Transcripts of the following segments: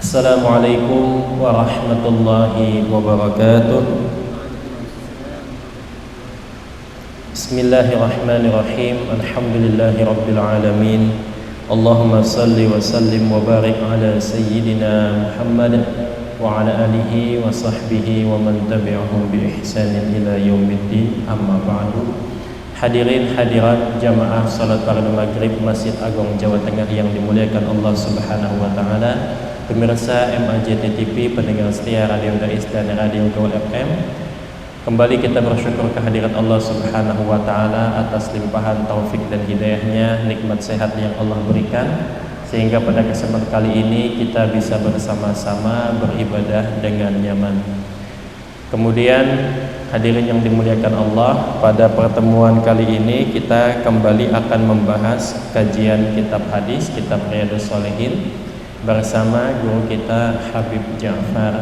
Assalamualaikum warahmatullahi wabarakatuh. Bismillahirrahmanirrahim. Alhamdulillahi rabbil alamin. Allahumma salli wa sallim wa barik ala sayyidina Muhammad wa ala alihi wa sahbihi wa man tabi'ahum bi ihsanin ila yaumiddin. Amma ba'du. Hadirin hadirat jamaah salat fardu maghrib Masjid Agung Jawa Tengah yang dimuliakan Allah Subhanahu wa taala. Pemirsa MAJT TV, pendengar setia Radio Dais dan Radio Gaul FM, kembali kita bersyukur kehadirat Allah Subhanahu wa taala atas limpahan taufik dan hidayahnya, nikmat sehat yang Allah berikan, sehingga pada kesempatan kali ini kita bisa bersama-sama beribadah dengan nyaman. Kemudian hadirin yang dimuliakan Allah, pada pertemuan kali ini kita kembali akan membahas kajian kitab hadis, kitab Riyadhus Shalihin bersama guru kita Habib Ja'far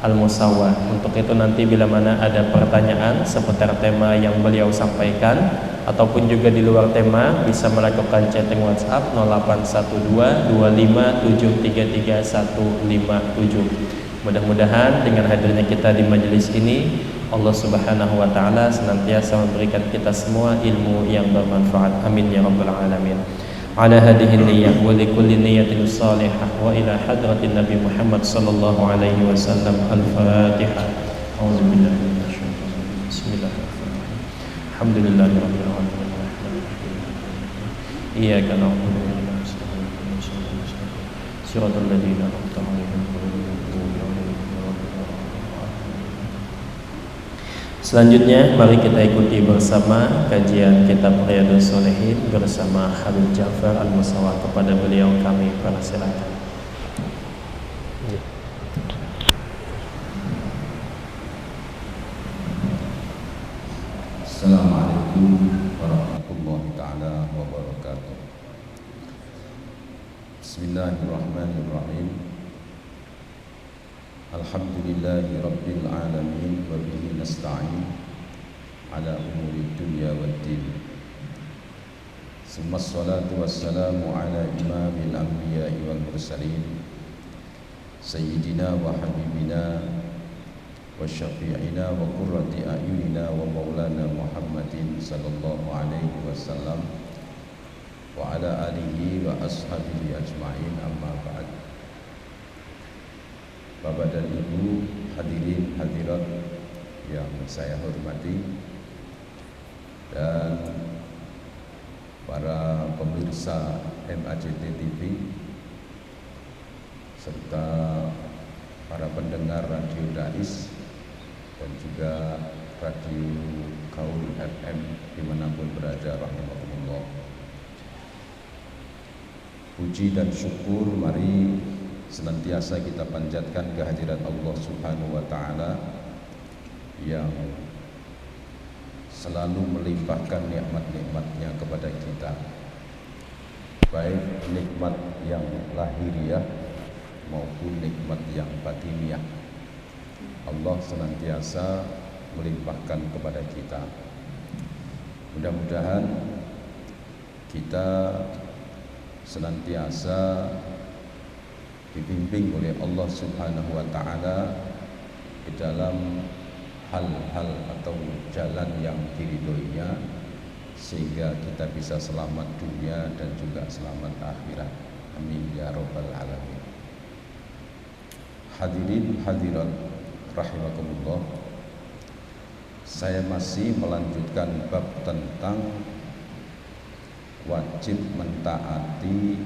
Al-Musawwar. Untuk itu nanti bila mana ada pertanyaan seputar tema yang beliau sampaikan ataupun juga di luar tema, bisa melakukan chatting WhatsApp 081225733157. Mudah-mudahan dengan hadirnya kita di majelis ini, Allah Subhanahu wa taala senantiasa memberikan kita semua ilmu yang bermanfaat. Amin ya rabbal alamin. Ala hadhihi niyyah wa li kulli niyyatin salihah wa ila hadratin Nabi Muhammad sallallahu alaihi wasallam. Al-Fatihah. A'udzu billahi minasyaitonir rajim. Bismillahirrahmanirrahim. Alhamdulillahirabbil alamin. Iyyaka na'budu wa iyyaka nasta'in. Shiratal ladzina an'amta 'alaihim ghairil maghdubi 'alaihim waladdallin. Selanjutnya mari kita ikuti bersama kajian kitab Riyadhus Shalihin bersama Habib Ja'far Al-Musawwar. Kepada beliau kami persilakan. Assalamualaikum warahmatullahi ta'ala wabarakatuh. Bismillahirrahmanirrahim. Alhamdulillahi rabbil alamin wa bihi nasta'in ala umuri dunya waddin. Summa salatu wassalamu ala imamil anbiya'i wal mursalin sayyidina wa habibina wa syafi'ina wa qurrati a'yunina wa maulana Muhammadin sallallahu alaihi wasallam wa ala alihi wa ashabihi ajma'in. Amma ba'd. Bapak dan Ibu, hadirin hadirat yang saya hormati, dan para pemirsa MAJT TV serta para pendengar Radio Dais dan juga Radio Gaul FM dimanapun berada, rahimahumullah. Puji dan syukur mari senantiasa kita panjatkan kehadirat Allah Subhanahu wa taala yang selalu melimpahkan nikmat-nikmatnya kepada kita, baik nikmat yang lahiriah maupun nikmat yang batiniah. Allah senantiasa melimpahkan kepada kita. Mudah-mudahan kita senantiasa dibimbing oleh Allah Subhanahu wa taala di dalam hal-hal atau jalan yang diridhoinya, sehingga kita bisa selamat dunia dan juga selamat akhirat. Amin ya rabbal alamin. Hadirin hadirat rahimakumullah, saya masih melanjutkan bab tentang wajib mentaati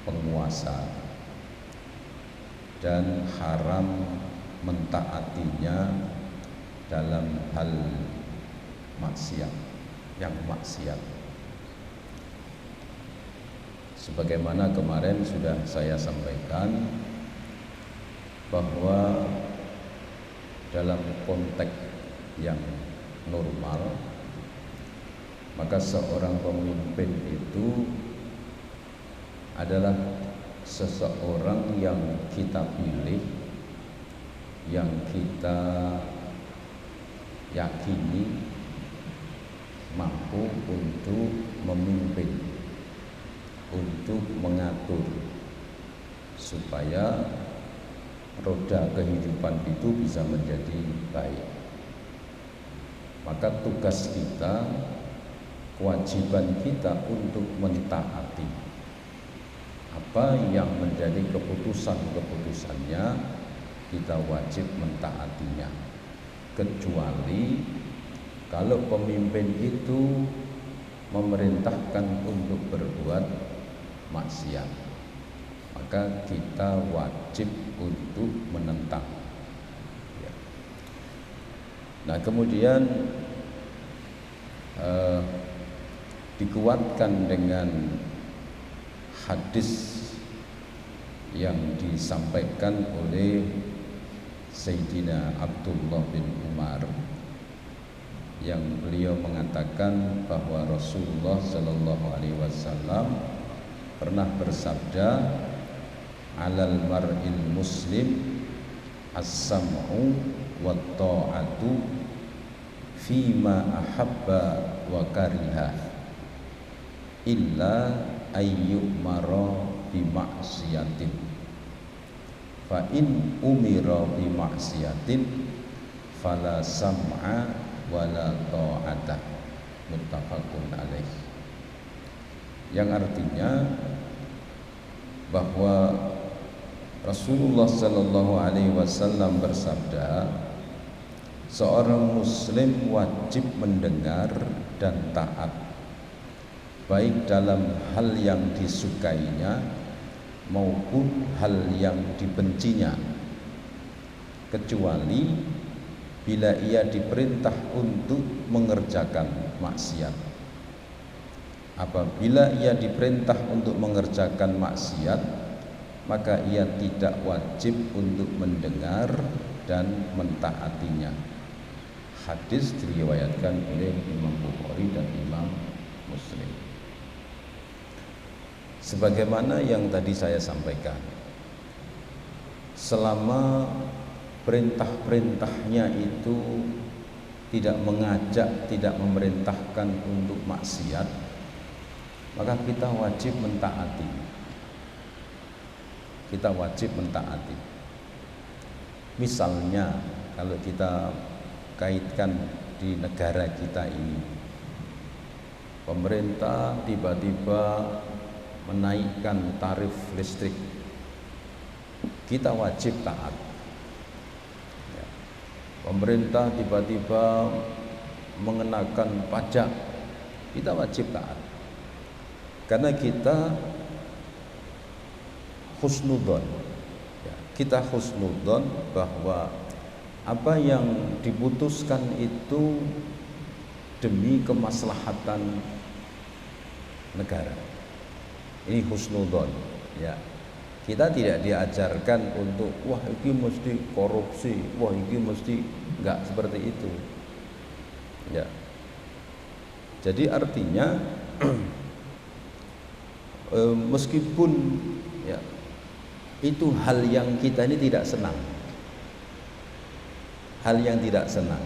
penguasa dan haram mentaatinya dalam hal maksiat, yang maksiat. Sebagaimana kemarin sudah saya sampaikan bahwa dalam konteks yang normal, maka seorang pemimpin itu adalah seseorang yang kita pilih, yang kita yakini mampu untuk memimpin, untuk mengatur supaya roda kehidupan itu bisa menjadi baik. Maka tugas kita, kewajiban kita untuk mentaati apa yang menjadi keputusan-keputusannya, kita wajib mentaatinya. Kecuali kalau pemimpin itu memerintahkan untuk berbuat maksiat, maka kita wajib untuk menentang. Nah, kemudian dikuatkan dengan hadis yang disampaikan oleh Sayyidina Abdullah bin Umar, yang beliau mengatakan bahwa Rasulullah Shallallahu Alaihi Wasallam pernah bersabda, alal mar'il muslim as-sam'u wa ta'atu fima ahabba wa kariha illa ayyumara bi maksiatin, fa in umira bi maksiatin fala sam'a wala ta'ata, muttafaqun alaih. Yang artinya bahwa Rasulullah Sallallahu Alaihi Wasallam bersabda, seorang muslim wajib mendengar dan taat, baik dalam hal yang disukainya maupun hal yang dibencinya, kecuali bila ia diperintah untuk mengerjakan maksiat. Apabila ia diperintah untuk mengerjakan maksiat, maka ia tidak wajib untuk mendengar dan mentaatinya. Hadis diriwayatkan oleh Imam Bukhari dan Imam Muslim. Sebagaimana yang tadi saya sampaikan, selama perintah-perintahnya itu tidak mengajak, tidak memerintahkan untuk maksiat, maka kita wajib mentaati. Kita wajib mentaati. Misalnya kalau kita kaitkan di negara kita ini, pemerintah tiba-tiba menaikkan tarif listrik, kita wajib taat. Pemerintah tiba-tiba mengenakan pajak, kita wajib taat. Karena kita husnudzon, kita husnudzon bahwa apa yang diputuskan itu demi kemaslahatan negara. Ini husnudzon, ya. Kita tidak diajarkan untuk wah ini mesti korupsi, wah ini mesti enggak seperti itu. Ya. Jadi artinya meskipun ya itu hal yang kita ini tidak senang, hal yang tidak senang.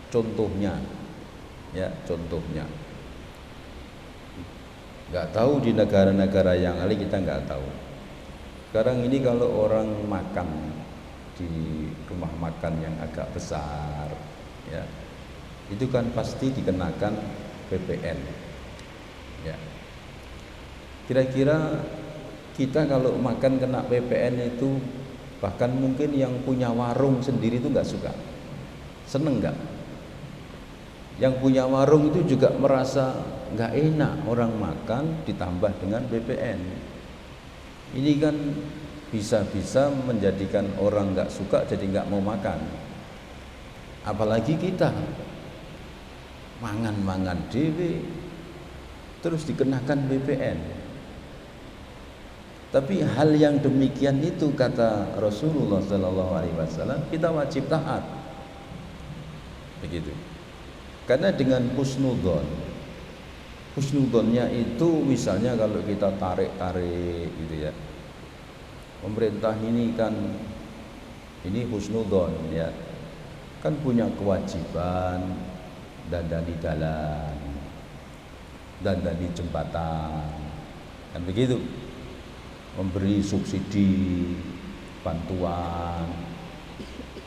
Contohnya, ya contohnya, nggak tahu di negara-negara yang lain, kita nggak tahu. Sekarang ini kalau orang makan di rumah makan yang agak besar, ya itu kan pasti dikenakan PPN. Ya. Kira-kira kita kalau makan kena PPN itu, bahkan mungkin yang punya warung sendiri itu nggak suka, seneng nggak? Yang punya warung itu juga merasa nggak enak orang makan ditambah dengan PPN. Ini kan bisa-bisa menjadikan orang nggak suka jadi nggak mau makan. Apalagi kita mangan-mangan dewe terus dikenakan PPN. Tapi hal yang demikian itu, kata Rasulullah SAW, kita wajib taat. Begitu. Karena dengan husnudzon, husnudzonnya itu misalnya kalau kita tarik-tarik gitu ya, pemerintah ini kan ini husnudzon ya, kan punya kewajiban dandani jalan, dandani jembatan, kan begitu. memberi subsidi, bantuan,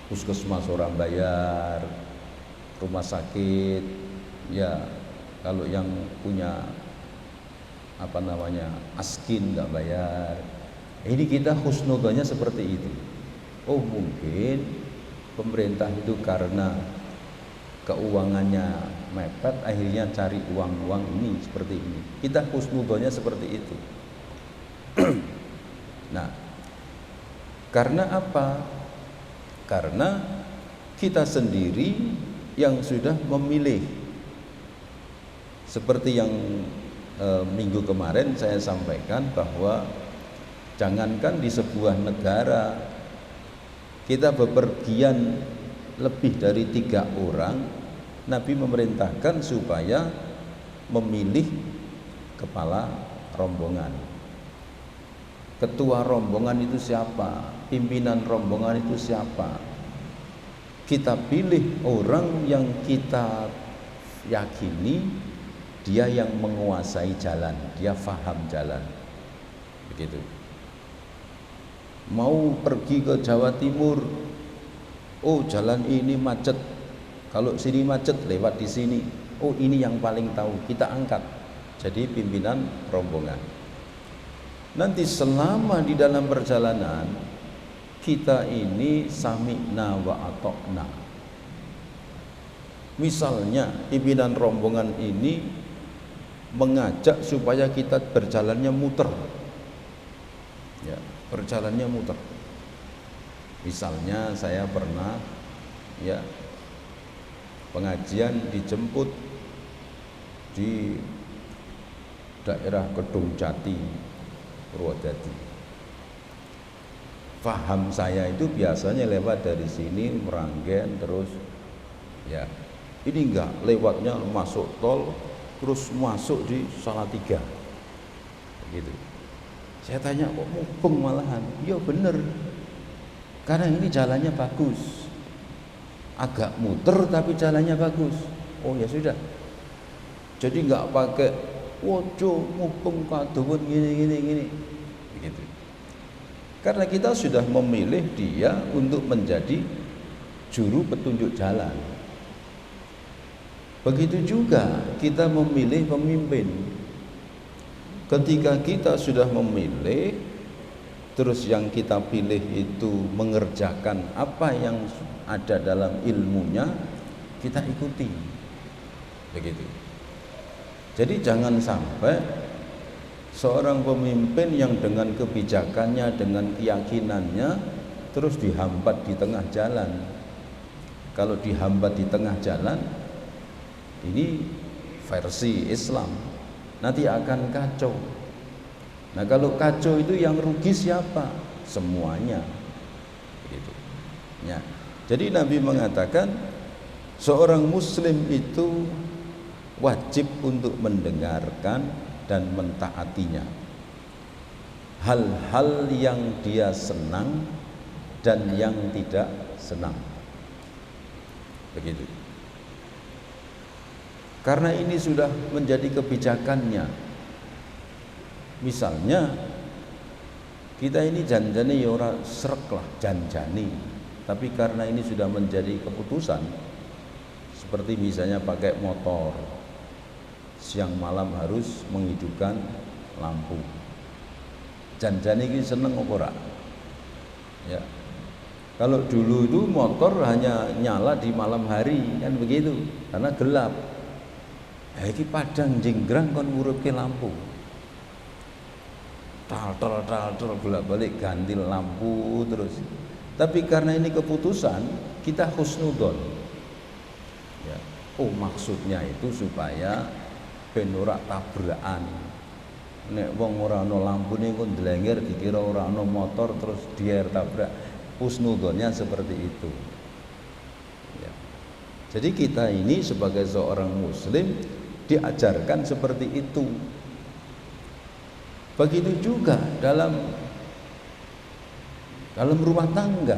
puskesmas orang bayar, rumah sakit, ya kalau yang punya askin nggak bayar. Ini kita husnudzonnya seperti itu. Oh mungkin pemerintah itu karena keuangannya mepet, akhirnya cari uang ini seperti ini. Kita husnudzonnya seperti itu. Nah, karena apa? Karena kita sendiri yang sudah memilih. Seperti yang minggu kemarin saya sampaikan bahwa jangankan di sebuah negara kita bepergian lebih dari 3 orang, Nabi memerintahkan supaya memilih kepala rombongan. Ketua rombongan itu siapa? Pimpinan rombongan itu siapa? Kita pilih orang yang kita yakini dia yang menguasai jalan, dia faham jalan. Begitu. Mau pergi ke Jawa Timur, oh jalan ini macet, kalau sini macet lewat di sini, oh ini yang paling tahu, kita angkat jadi pimpinan rombongan. Nanti selama di dalam perjalanan kita ini sami'na wa ata'na. Misalnya pimpinan rombongan ini mengajak supaya kita berjalannya muter, ya, berjalannya muter. Misalnya saya pernah ya pengajian dijemput di daerah Kedung Jati, Purwodadi. Faham saya itu biasanya lewat dari sini Meranggen terus ya. Ini enggak, lewatnya masuk tol terus masuk di Salatiga. Begitu. Saya tanya kok mubeng malahan? Ya bener. Karena ini jalannya bagus. Agak muter tapi jalannya bagus. Oh ya sudah. Jadi enggak pakai wojo mubeng kadowen gini. Begitu. Karena kita sudah memilih dia untuk menjadi juru petunjuk jalan. Begitu juga kita memilih pemimpin. Ketika kita sudah memilih, terus yang kita pilih itu mengerjakan apa yang ada dalam ilmunya, kita ikuti. Begitu. Jadi jangan sampai seorang pemimpin yang dengan kebijakannya, dengan keyakinannya terus dihambat di tengah jalan. Kalau dihambat di tengah jalan, ini versi Islam, nanti akan kacau. Nah kalau kacau itu yang rugi siapa? Semuanya. Gitu. Ya. Jadi Nabi mengatakan seorang Muslim itu wajib untuk mendengarkan dan mentaatinya. Hal-hal yang dia senang dan yang tidak senang. Begitu. Karena ini sudah menjadi kebijakannya. Misalnya kita ini janjani ya ora srek lah janjani. Tapi karena ini sudah menjadi keputusan, seperti misalnya pakai motor, siang malam harus menghidupkan lampu. Janjani ini seneng apa ora? Ya. Kalau dulu itu motor hanya nyala di malam hari kan begitu, karena gelap. Iki padang jinggrang kon ngurupke lampu. Tal bolak-balik ganti lampu terus. Tapi karena ini keputusan, kita husnudon. Ya. Oh, maksudnya itu supaya ben ora tabrakan. Nek wong ora ana lampune kok ndlengger dikira ora ana motor terus dier tabrak. Husnudonnya seperti itu. Ya. Jadi kita ini sebagai seorang muslim diajarkan seperti itu. Begitu juga dalam rumah tangga.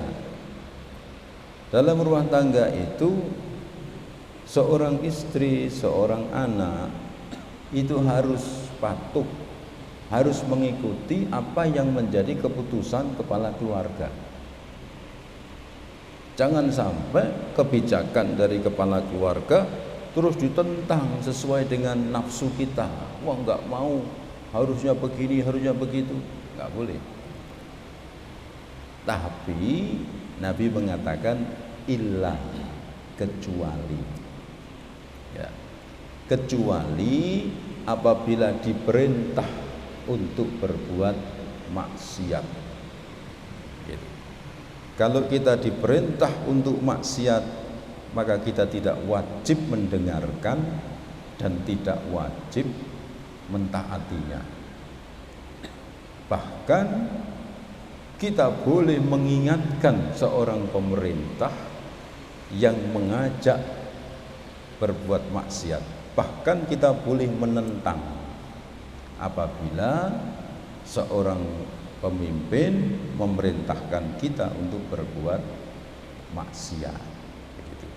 Dalam rumah tangga itu seorang istri, seorang anak itu harus patuh harus mengikuti apa yang menjadi keputusan kepala keluarga. Jangan sampai kebijakan dari kepala keluarga terus ditentang sesuai dengan nafsu kita. Wah, nggak mau, harusnya begini, harusnya begitu. Nggak boleh. Tapi Nabi mengatakan illa, kecuali, ya, kecuali apabila diperintah untuk berbuat maksiat. Gitu. Kalau kita diperintah untuk maksiat, maka kita tidak wajib mendengarkan dan tidak wajib mentaatinya. Bahkan kita boleh mengingatkan seorang pemerintah yang mengajak berbuat maksiat. Bahkan kita boleh menentang apabila seorang pemimpin memerintahkan kita untuk berbuat maksiat. Begitu.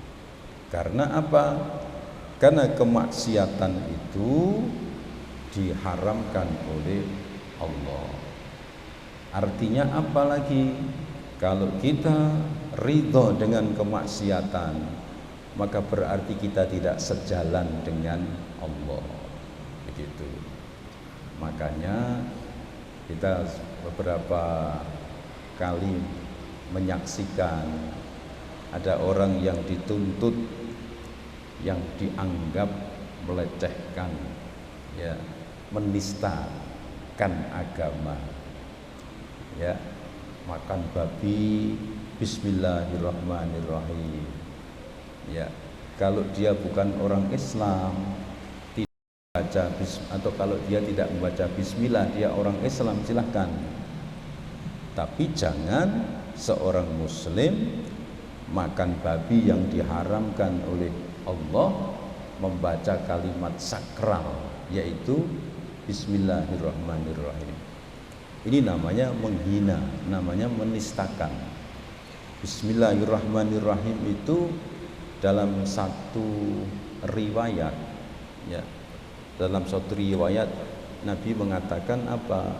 Karena apa? Karena kemaksiatan itu diharamkan oleh Allah. Artinya apa lagi? Kalau kita ridho dengan kemaksiatan, maka berarti kita tidak sejalan dengan Allah. Begitu. Makanya kita beberapa kali menyaksikan ada orang yang dituntut yang dianggap melecehkan, ya, menistakan agama, ya, makan babi bismillahirrahmanirrahim, ya, kalau dia bukan orang Islam tidak baca atau kalau dia tidak membaca bismillah dia orang Islam, silahkan. Tapi jangan seorang muslim makan babi yang diharamkan oleh Allah membaca kalimat sakral yaitu bismillahirrahmanirrahim. Ini namanya menghina, namanya menistakan. Bismillahirrahmanirrahim itu dalam satu riwayat, ya, dalam satu riwayat Nabi mengatakan apa?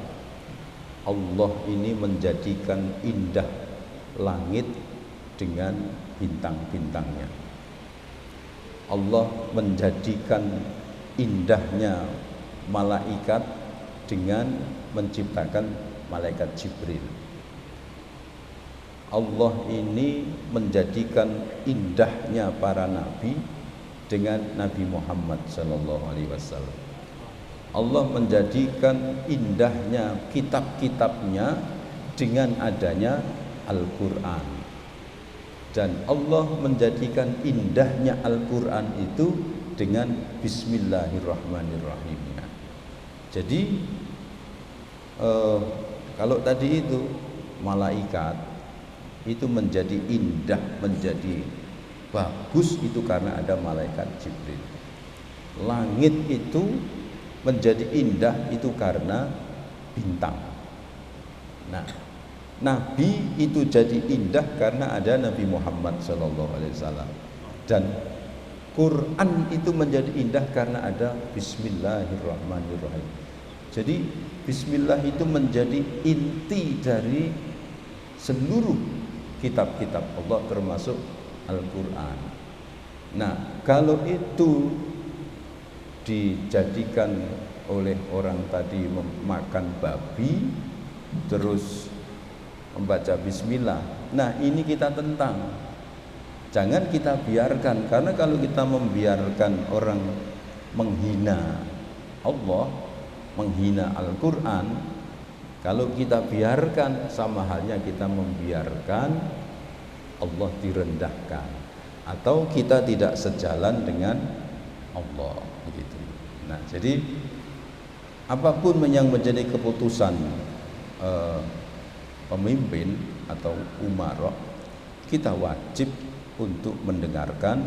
Allah ini menjadikan indah langit dengan bintang-bintangnya. Allah menjadikan indahnya malaikat dengan menciptakan malaikat Jibril. Allah ini menjadikan indahnya para nabi dengan Nabi Muhammad SAW. Allah menjadikan indahnya kitab-kitabnya dengan adanya Al-Quran. Dan Allah menjadikan indahnya Al-Quran itu dengan Bismillahirrahmanirrahim. Jadi kalau tadi itu malaikat itu menjadi indah, menjadi bagus itu karena ada malaikat Jibril. Langit itu menjadi indah itu karena bintang. Nah, Nabi itu jadi indah karena ada Nabi Muhammad SAW. Dan Quran itu menjadi indah karena ada Bismillahirrahmanirrahim. Jadi Bismillah itu menjadi inti dari seluruh kitab-kitab Allah termasuk Al-Quran. Nah, kalau itu dijadikan oleh orang tadi memakan babi terus membaca bismillah, nah ini kita tentang. Jangan kita biarkan, karena kalau kita membiarkan orang menghina Allah, menghina Al-Quran, kalau kita biarkan sama halnya kita membiarkan Allah direndahkan atau kita tidak sejalan dengan Allah, begitu. Nah, jadi apapun yang menjadi keputusan pemimpin atau umarok, kita wajib untuk mendengarkan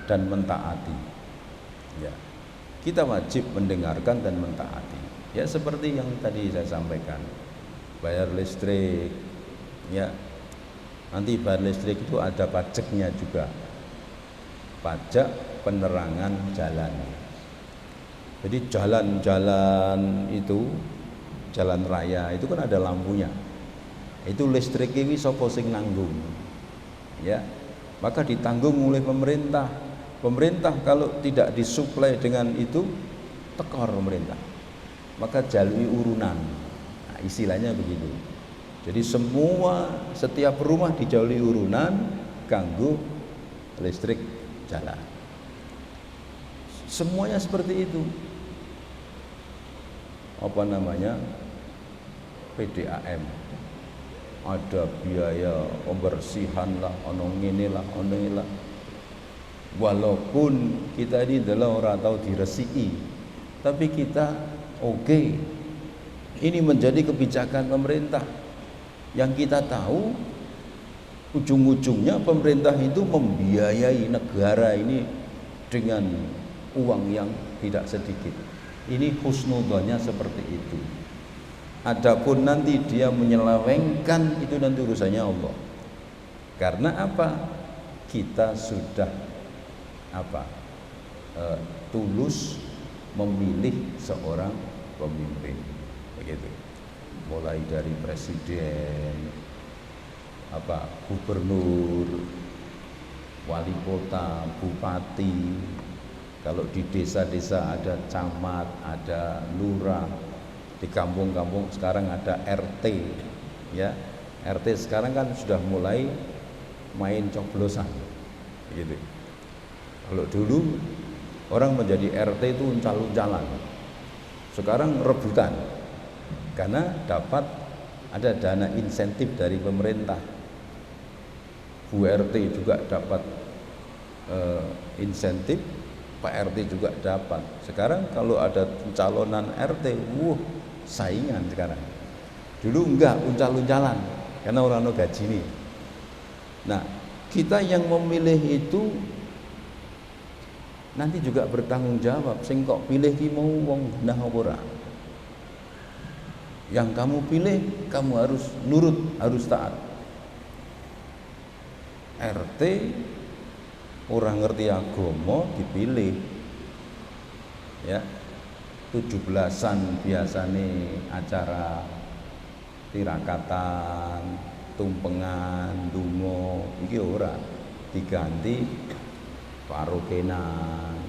dan mentaati. Ya, kita wajib mendengarkan dan mentaati. Ya, seperti yang tadi saya sampaikan, bayar listrik, ya, nanti bayar listrik itu ada pajaknya juga, pajak penerangan jalan. Jadi jalan-jalan itu jalan raya itu kan ada lampunya. Itu listrik ini sapa sing nanggung. Ya. Maka ditanggung oleh pemerintah. Pemerintah kalau tidak disuplai dengan itu tekor pemerintah. Maka jalui urunan. Nah, istilahnya begitu. Jadi setiap rumah dijalui urunan kanggo listrik jalan. Semuanya seperti itu. Apa namanya? PDAM. Ada biaya pembersihan lah, ono ngene lah, ono lah. Walaupun kita ini adalah orang tahu diresiki, tapi kita oke. Ini menjadi kebijakan pemerintah. Yang kita tahu ujung-ujungnya pemerintah itu membiayai negara ini dengan uang yang tidak sedikit. Ini husnudzonnya seperti itu. Adapun nanti dia menyelewengkan itu nanti urusannya Allah. Karena apa? Kita sudah tulus memilih seorang pemimpin. Begitu. Mulai dari presiden, gubernur, wali kota, bupati. Kalau di desa-desa ada camat, ada lurah. Di kampung-kampung sekarang ada RT, ya. RT sekarang kan sudah mulai main coblosan, gitu. Kalau dulu orang menjadi RT itu uncal-uncalan, sekarang rebutan, karena dapat ada dana insentif dari pemerintah. Bu RT juga dapat insentif, Pak RT juga dapat. Sekarang kalau ada pencalonan RT, saingan sekarang. Dulu enggak, uncal-uncalan karena orang no gaji nih. Nah, kita yang memilih itu nanti juga bertanggung jawab. Sing kok pilih ki mau wong nah ora. Yang kamu pilih, kamu harus nurut, harus taat. RT orang ngerti agama dipilih. Ya. 17-an biasanya acara tirakatan, tumpengan, dungo, iki ora diganti parokenan,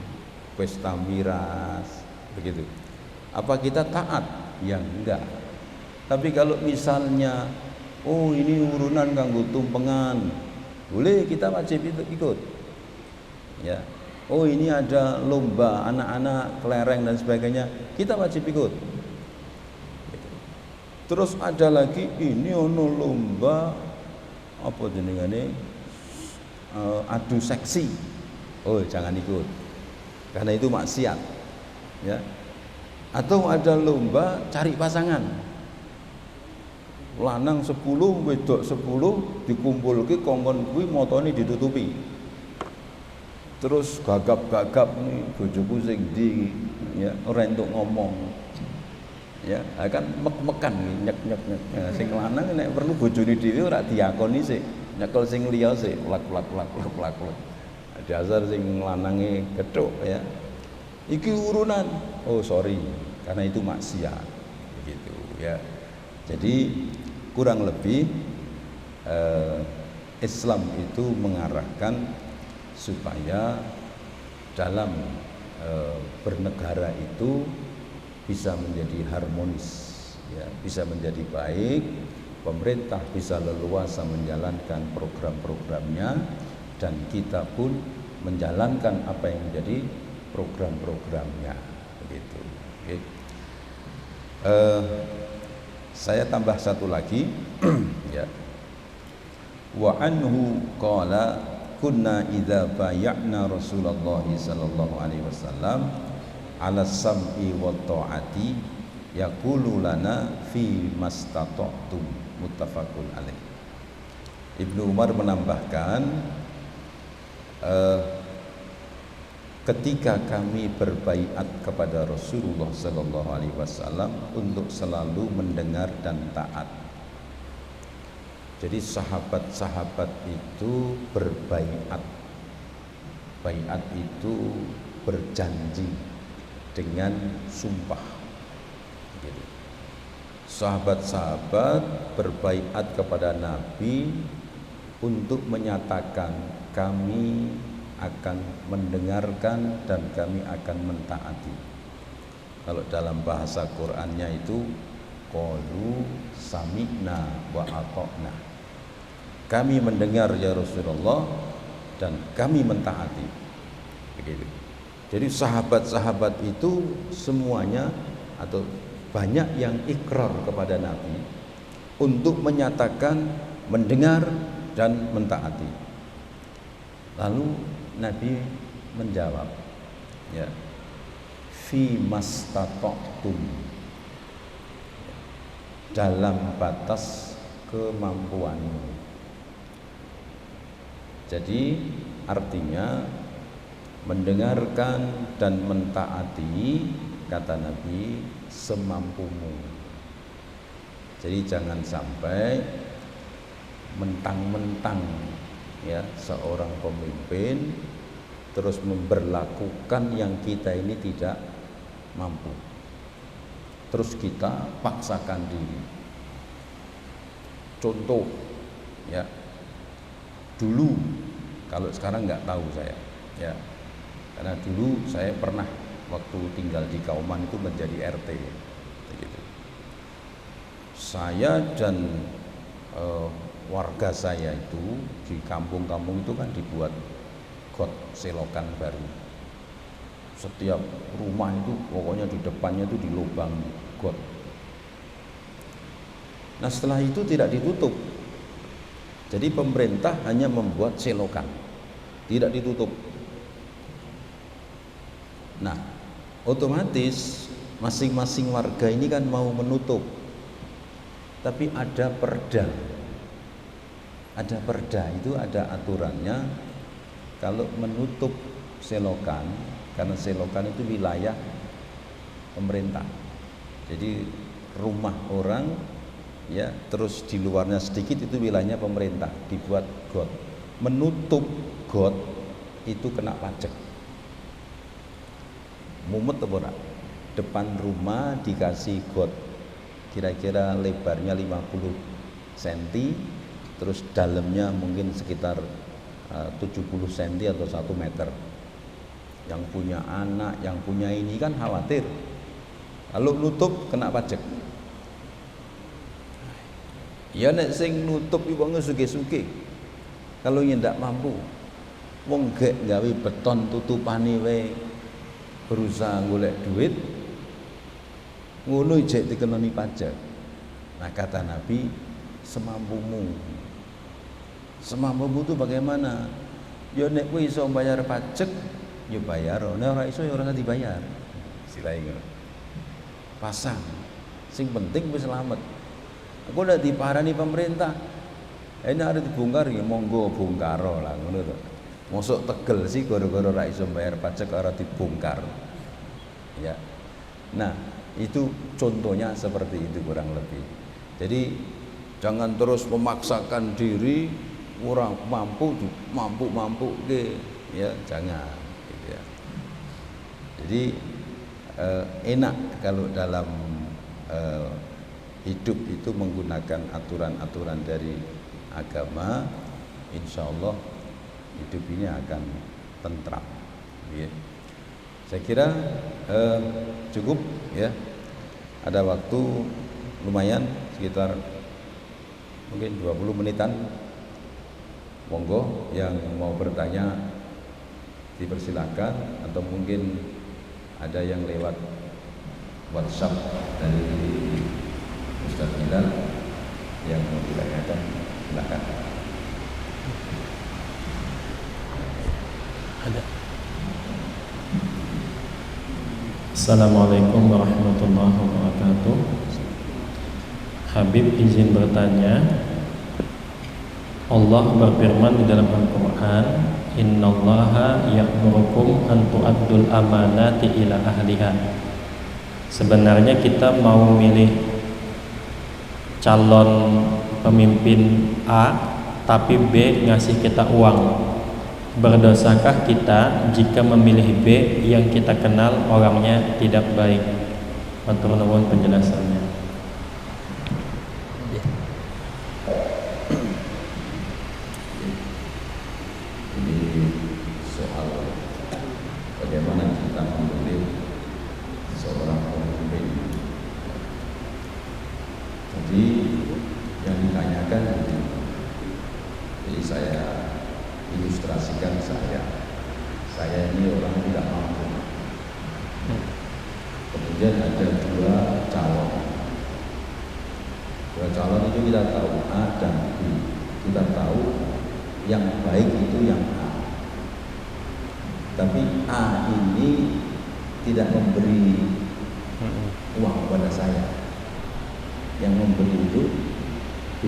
pesta miras, begitu. Apa kita taat? Ya enggak. Tapi kalau misalnya ini urunan kanggo tumpengan, boleh, kita wajib itu ikut. Ya. Ini ada lomba anak-anak kelereng dan sebagainya, kita wajib ikut. Terus ada lagi ini ono lomba apa jenengane adu seksi, jangan ikut karena itu maksiat, ya. Atau ada lomba cari pasangan, lanang 10 wedok 10 dikumpulke kongkon kuwi motone ditutupi. Terus gagap-gagap nih bojoku sing ndi, ya, ora entuk ngomong. Ya, kan mek-mekan nyek-nyek. Ya, sing lanang nek perlu bojone dhewe ora diakoni sik, nyekel sing liya sik, lak. Dasar sing lanange kethuk, ya. Iki urunan. Sorry, karena itu maksiat. Begitu, ya. Jadi kurang lebih Islam itu mengarahkan supaya dalam bernegara itu bisa menjadi harmonis, ya, bisa menjadi baik, pemerintah bisa leluasa menjalankan program-programnya, dan kita pun menjalankan apa yang menjadi program-programnya, begitu. Okay. Saya tambah satu lagi, ya. Wa anhu qala kunna idza bay'na Rasulullah sallallahu alaihi wasallam ala sam'i wa ta'ati yaqulu lana fi mastata'tum, muttafaqun alaih. Ibnu Umar menambahkan, ketika kami berbaiat kepada Rasulullah sallallahu alaihi wasallam untuk selalu mendengar dan taat. Jadi sahabat-sahabat itu berbaiat. Baiat itu berjanji dengan sumpah. Gitu. sahabat-sahabat berbaiat kepada Nabi untuk menyatakan kami akan mendengarkan dan kami akan mentaati. Kalau dalam bahasa Qur'annya itu qalu sami'na wa ata'na. Kami mendengar ya Rasulullah dan kami mentaati. Begitu. Jadi sahabat-sahabat itu semuanya atau banyak yang ikrar kepada Nabi untuk menyatakan mendengar dan mentaati. Lalu Nabi menjawab, ya, fi mastata'tum, dalam batas kemampuanmu. Jadi artinya mendengarkan dan mentaati, kata Nabi, semampumu. Jadi jangan sampai mentang-mentang ya seorang pemimpin terus memberlakukan yang kita ini tidak mampu, terus kita paksakan diri. Contoh ya, dulu, kalau sekarang nggak tahu saya ya, karena dulu saya pernah waktu tinggal di Kauman itu menjadi RT begitu. Saya dan warga saya itu di kampung-kampung itu kan dibuat got selokan baru. Setiap rumah itu pokoknya di depannya itu dilubang got. Nah setelah itu tidak ditutup. Jadi pemerintah hanya membuat selokan, tidak ditutup. Nah otomatis masing-masing warga ini kan mau menutup, tapi ada perda. Ada perda itu ada aturannya. Kalau menutup selokan, karena selokan itu wilayah pemerintah, jadi rumah orang ya, terus di luarnya sedikit itu wilayahnya pemerintah, dibuat got. Menutup got itu kena pajak. Mumet apa enggak? Depan rumah dikasih got, kira-kira lebarnya 50 cm, terus dalamnya mungkin sekitar 70 cm atau 1 meter. Yang punya anak, yang punya ini kan khawatir, kalau nutup kena pajak. Ya nek sing nutup iki wong sugih-sugih, kalau ndak mampu, wong gek gawe beton tutupane wae berusaha golek duit, ngono jek dikenoni pajak. Nah kata Nabi, semampumu. Semampumu itu bagaimana? Ya nek kowe iso bayar pajak, ya bayar. Nek ora iso ya ora usah dibayar. Istilahnya ngono. Pasang. Sing penting wis selamat. Aku udah diparani pemerintah. Ini harus dibongkar ya monggo bongkaro lah ngono to. Mosok tegel sih gara-gara ora iso bayar pajak ora dibongkar. Ya. Nah, itu contohnya seperti itu kurang lebih. Jadi jangan terus memaksakan diri, orang mampu ke, ya jangan gitu ya. Jadi enak kalau dalam hidup itu menggunakan aturan-aturan dari agama, insya Allah hidup ini akan tentram ya. Saya kira cukup ya, ada waktu lumayan sekitar mungkin 20 menitan. Monggo yang mau bertanya dipersilakan, atau mungkin ada yang lewat WhatsApp dari Ustaz Bilal yang mau ditanyakan, silakan. Ada. Assalamualaikum warahmatullahi wabarakatuh. Habib izin bertanya. Allah berfirman di dalam Al-Quran, Innallaha ya'murukum an tu'addul amanati ila ahliha. Sebenarnya kita mau milih calon pemimpin A, tapi B ngasih kita uang. Berdosakah kita jika memilih B yang kita kenal orangnya tidak baik? Matur nuwun penjelasannya. kan gitu. Jadi saya ilustrasikan saya ini orang tidak mampu. Kemudian ada dua calon itu kita tahu A dan B. Kita tahu yang baik itu yang A. Tapi A ini tidak memberi uang kepada saya. Yang memberi itu B.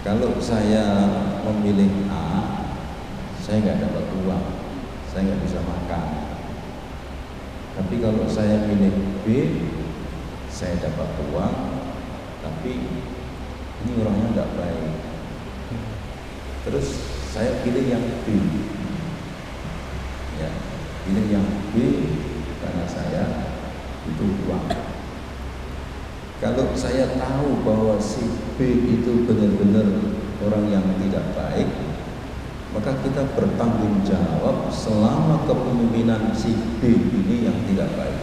Kalau saya memilih A, saya nggak dapat uang, saya nggak bisa makan. Tapi kalau saya milih B, saya dapat uang, tapi ini orangnya nggak baik. Terus saya pilih yang B, ya, pilih yang B karena saya butuh uang. Kalau saya tahu bahwa si B itu benar-benar orang yang tidak baik, maka kita bertanggung jawab selama kepemimpinan si B ini yang tidak baik.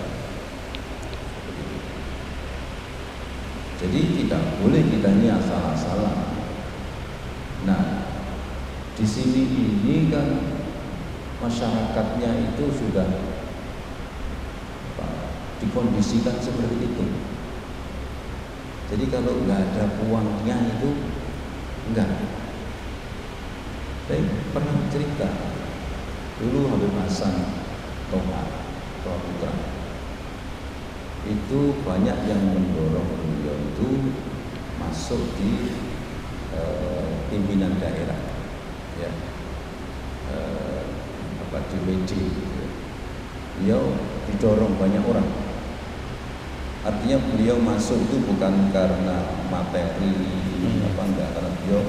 Jadi tidak boleh kita ini asal-asalan. Nah, di sini ini kan masyarakatnya itu sudah dikondisikan seperti itu. Jadi kalau nggak ada uangnya itu enggak. Saya pernah cerita dulu Habib Hasan Toha Putra itu banyak yang mendorong beliau itu masuk di pimpinan daerah, ya, DPD. Beliau didorong banyak orang. Artinya beliau masuk itu bukan karena materi enggak, karena beliau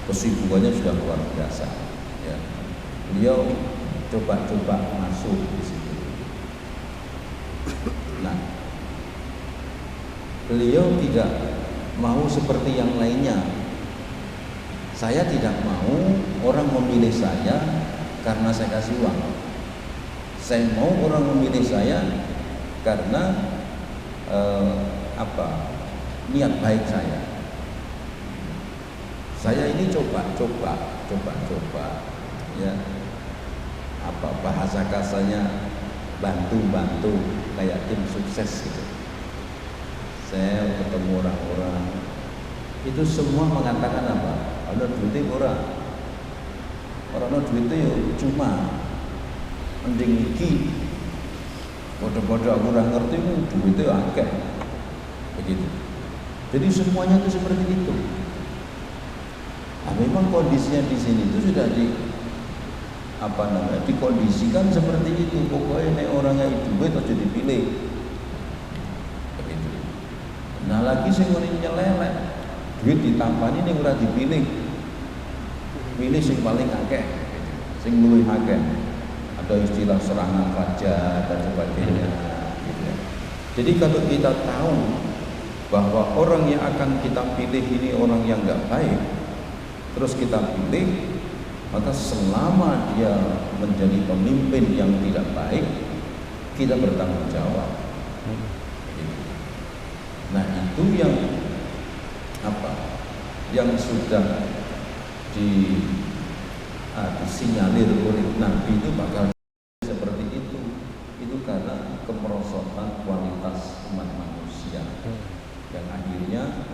kesibukannya sudah luar biasa, ya. Beliau coba-coba masuk di situ. Nah, beliau tidak mau seperti yang lainnya. Saya tidak mau orang memilih saya karena saya kasih uang. Saya mau orang memilih saya karena niat baik saya. Saya ini coba-coba, ya, bahasa kasarnya bantu-bantu kayak tim sukses gitu. Saya ketemu orang-orang itu semua mengatakan apa? Ada duitnya orang duitnya ya cuma mending iki bodoh-bodoh aku ora ngerti duitnya akeh begitu. Jadi semuanya itu seperti itu. Nah, memang kondisinya di sini itu sudah dikondisikan seperti itu. Pokoknya nek orangnya duit aja dipilih begitu. Nah lagi sing ngene nyelelek duit ditampani ning ora dipilih, pilih sing paling akeh, sing luwih akeh. Ada istilah serangan fajar dan sebagainya gitu ya. Jadi kalau kita tahu bahwa orang yang akan kita pilih ini orang yang enggak baik, terus kita pilih, maka selama dia menjadi pemimpin yang tidak baik, kita bertanggung jawab. Nah itu yang sudah disinyalir oleh Nabi itu bakal seperti itu. Itu karena kemerosotan kualitas umat manusia yang akhirnya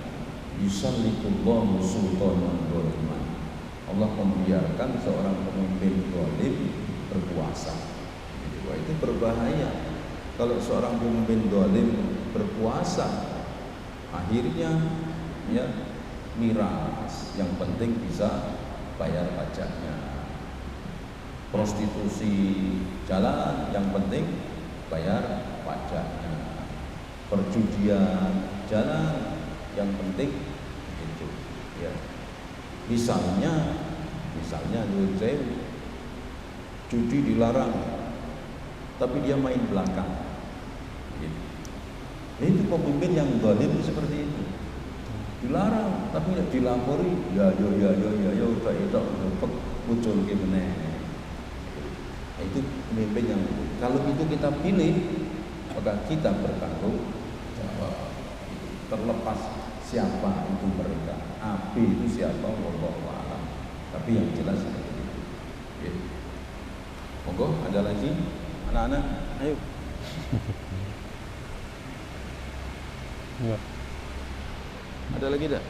yusallitullahu sultanan dzaliman. Allah membiarkan seorang pemimpin zalim berkuasa. Wah, itu berbahaya. Kalau seorang pemimpin zalim berkuasa, akhirnya ya miras, yang penting bisa bayar pajaknya. Prostitusi jalan, yang penting bayar pajaknya. Perjudian jalan, yang penting itu ya. Misalnya judi dilarang, tapi dia main belakang. Gitu. Itu pemimpin yang zalim seperti itu. Dilarang, tapi tidak dilapori. Ya, tak muncul gimana? Itu pemimpin yang kalau itu kita pilih, maka kita bertanggung jawab. Terlepas siapa itu mereka, AB itu siapa, wallahu a'lam. Tapi yang jelas seperti itu. Ya. Monggo, ada lagi anak-anak, ayo. Ada lagi tak?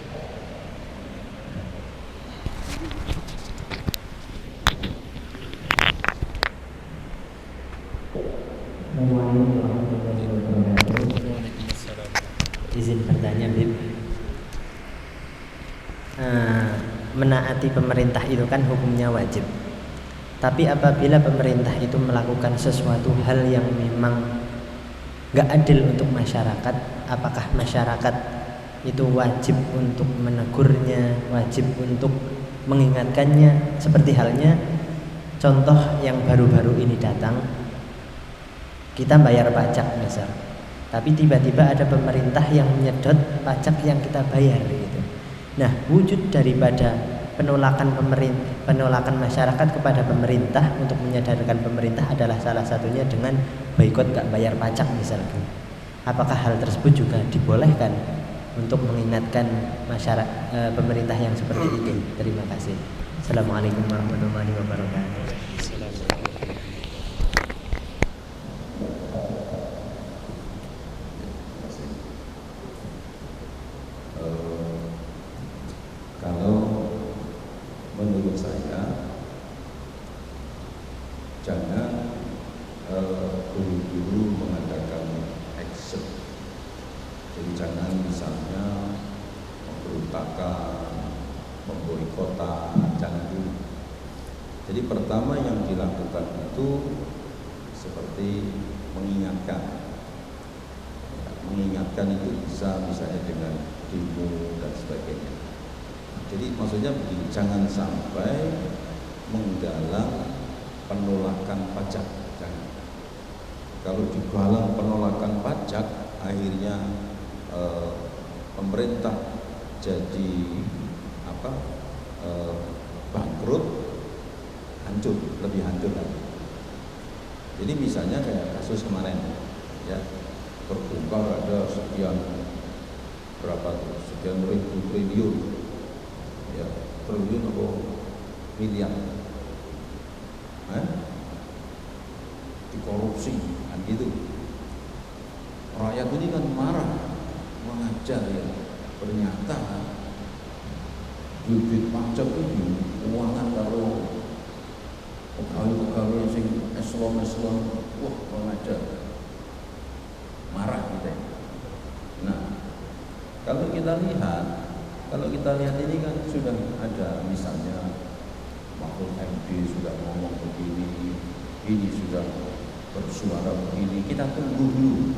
Assalamualaikum warahmatullahi wabarakatuh. Izin bertanya, Bib. Menaati pemerintah itu kan hukumnya wajib. Tapi apabila pemerintah itu melakukan sesuatu hal yang memang gak adil untuk masyarakat, apakah masyarakat itu wajib untuk menegurnya, wajib untuk mengingatkannya? Seperti halnya contoh yang baru-baru ini datang, kita bayar pajak misal, tapi tiba-tiba ada pemerintah yang menyedot pajak yang kita bayar gitu. Nah, wujud daripada penolakan masyarakat kepada pemerintah untuk menyadarkan pemerintah adalah salah satunya dengan boikot gak bayar pajak misalkan. Apakah hal tersebut juga dibolehkan untuk mengingatkan masyarakat pemerintah yang seperti itu? Terima kasih. Assalamualaikum warahmatullahi wabarakatuh. Pertama yang dilakukan itu seperti mengingatkan. Mengingatkan itu bisa misalnya dengan demo dan sebagainya. Jadi maksudnya begini, jangan sampai menggalang penolakan pajak. Jangan. Kalau digalang penolakan pajak, akhirnya pemerintah jadi bangkrut, hancur, lebih hancur lagi. Jadi misalnya kayak kasus kemarin, ya, terbongkar ada sekian ribu triliun, ya, triliun atau miliar, dikorupsi, kan gitu. Rakyat ini kan marah, mengajar ya, ternyata duit pajak itu keuangan kalau pegawai-pegawai yang eselon-eselon, wah mengajar, marah kita. Nah, kalau kita lihat ini kan sudah ada misalnya Mahfud MD sudah ngomong begini, ini sudah bersuara begini, kita tunggu dulu,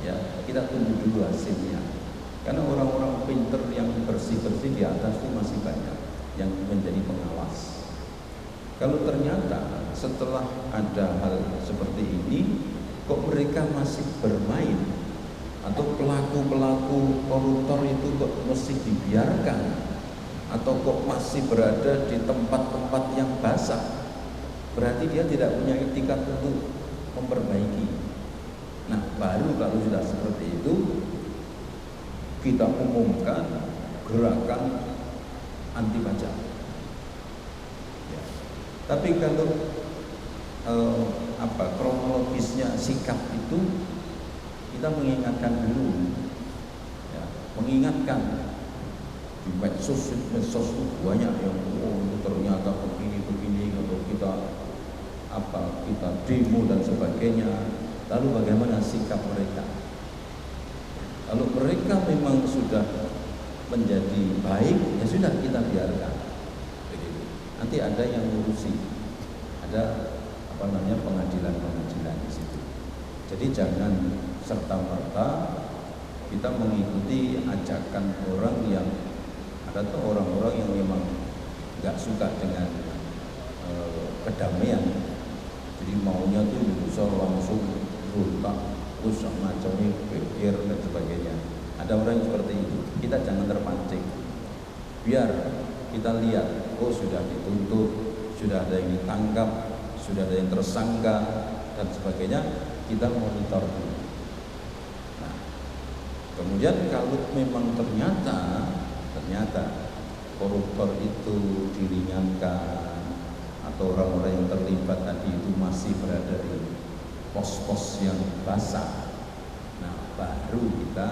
ya, kita tunggu dulu hasilnya. Karena orang-orang pinter yang bersih-bersih di atas itu masih banyak yang menjadi pengawas. Kalau ternyata setelah ada hal seperti ini, kok mereka masih bermain, atau pelaku-pelaku koruptor itu kok mesti dibiarkan, atau kok masih berada di tempat-tempat yang basah, berarti dia tidak punya itikat untuk memperbaiki. Nah, baru kalau sudah seperti itu, kita umumkan gerakan anti pajak. Ya. Tapi kalau kronologisnya sikap itu, kita mengingatkan dulu, ya, mengingatkan di medsos itu banyak yang ternyata begini atau kita demo dan sebagainya. Lalu bagaimana sikap mereka? Kalau mereka memang sudah menjadi baik, ya sudah, kita biarkan. Begitu. Nanti ada yang ngurusi, ada pengadilan di situ. Jadi jangan serta-merta kita mengikuti ajakan orang yang ada tuh orang-orang yang memang nggak suka dengan kedamaian. Jadi maunya tuh bisa langsung rutak, terus macamnya pikir dan sebagainya. Ada orang yang seperti itu. Kita jangan terpancing. Biar kita lihat, oh sudah dituntut, sudah ada yang ditangkap, sudah ada yang tersangka dan sebagainya. Kita monitor dulu. Nah, Kemudian kalau memang ternyata koruptor itu diringankan atau orang-orang yang terlibat tadi itu masih berada di pos-pos yang basah, nah baru kita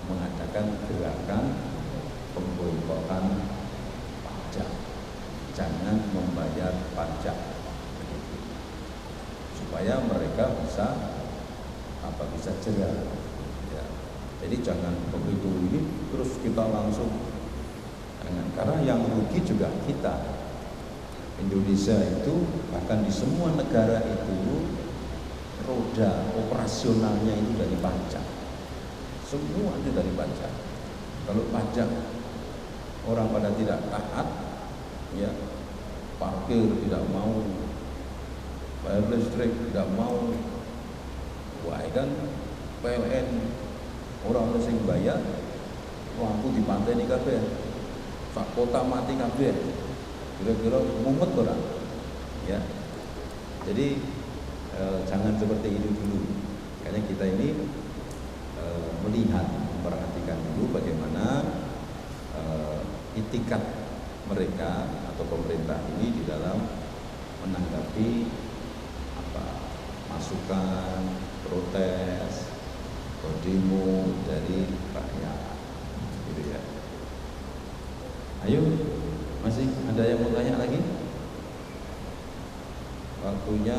mengadakan gerakan pemboikotan pajak, jangan membayar pajak, supaya mereka bisa jerah. Ya. Jadi jangan begitu ini terus kita langsung, jangan, karena yang rugi juga kita. Indonesia itu bahkan di semua negara itu roda operasionalnya itu dari pajak, semua itu dari pajak. Kalau pajak orang pada tidak taat, ya parkir tidak mau, bayar listrik tidak mau, wah kan PLN orang sing bayar, lampu di pantai ini kabeh, sak kota mati kabeh, kira-kira mumet orang, ya. Jadi jangan seperti itu dulu. Makanya kita ini melihat, memperhatikan dulu bagaimana itikat mereka atau pemerintah ini di dalam menanggapi masukan, protes, atau demo dari rakyat, gitu ya. Ayo, masih ada yang mau tanya lagi? Waktunya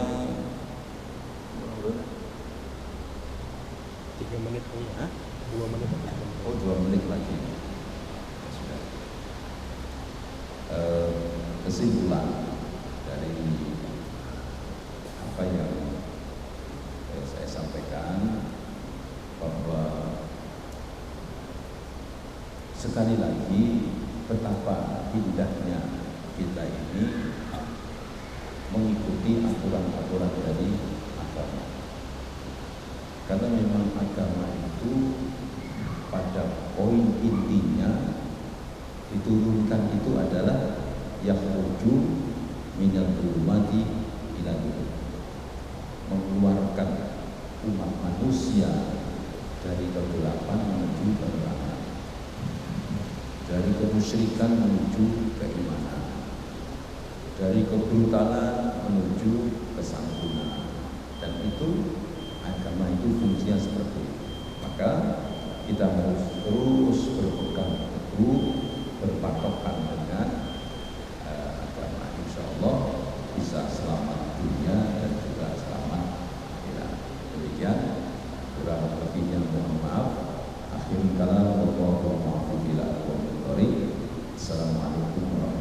3 menit. Hah? 2 menit. Oh, 2 menit lagi. Sudah. Kesimpulan dari apa yang saya sampaikan, bahwa sekali lagi betapa indahnya kita ini mengikuti aturan-aturan dari agama. Karena memang agama itu pada poin intinya diturunkan itu adalah yakhruju minal zulumati ila nur, mengeluarkan umat manusia dari kegelapan menuju keterangan, dari kemusyrikan menuju keimanan, dari kebrutalan menuju kesantunan. Dan itu agama itu fungsinya seperti itu. Maka kita harus terus berpegang teguh, berpatokan dengan agama. Insya Allah bisa selamat dunia dan juga selamat akhirat. Demikian, kurang lebihnya mohon maaf. Akhirul kalam, Assalamualaikum warahmatullahi wabarakatuh.